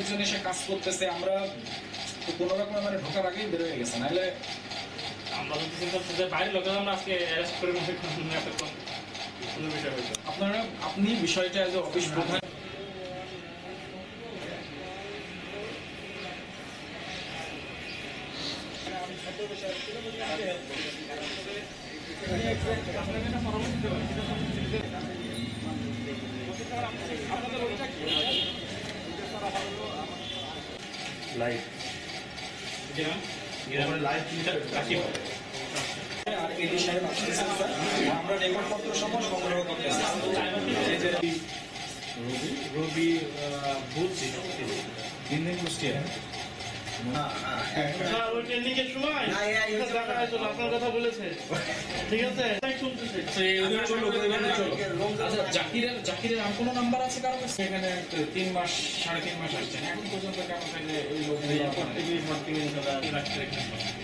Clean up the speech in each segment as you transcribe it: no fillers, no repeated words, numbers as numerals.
লোকজন এসে কাজ করতেছে, আমরা কোনো রকম মানে ঢোকার আগেই বের হয়ে গেছে, নাহলে আমরা যদি চিন্তা করছি যে বাইরের লোকেরা আমরা আজকে অ্যারেস্ট করে মনে কোনো বিষয় হইতো। আপনি বিষয়টা যে অফিস প্রধান লাইভ আর এডি সাহেব আসতেছেন স্যার, আমরা রেকর্ড পত্র সহ সংগ্রহ করতেছি। রবি বলছি দিন দিন কুষ্টিয়া স্যার ওই ট্রেনিংয়ের সময় দেখা হয়েছিল, আপনার কথা বলেছে, ঠিক আছে শুনতেছে। আচ্ছা, জাকিরের আর কোনো নাম্বার আছে কারো কাছে? এখানে 3 মাস 3.5 মাস আসছেন, এখন পর্যন্ত কেন তাহলে ওই লোকগুলো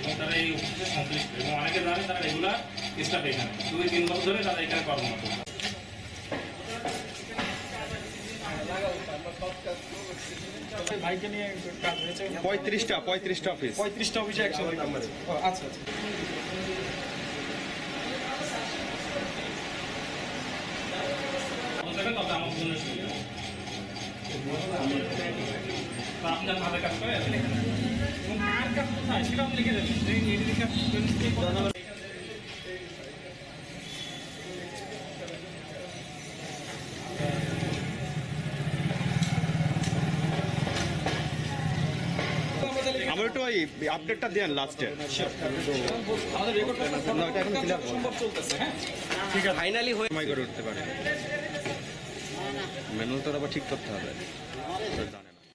এবং তারা এই অফিসে সংশ্লিষ্ট এবং অনেকে জানে তারা রেগুলার স্টাফ এখানে 2-3 বছর ধরে তারা এখানে কর্মরত। ভাইকে নিয়ে কাজ হয়েছে 35টা অফিস 35টা অফিসে একসাথে নাম্বার। আচ্ছা আচ্ছা, তত আমার জন্য সুবিধা। আপনার ভাবে কাজ করে এবং কার কাজ কোথায় সেটাও লিখে দেবেন। আমার একটু ওই আপডেটটা দেন লাস্টে। আমাদের রেকর্ড সম্ভব চলতেছে। হ্যাঁ ঠিক আছে, ফাইনালি হয়ে সময় করে উঠতে পারে। ম্যানুয়াল তো আবার ঠিক করতে হবে।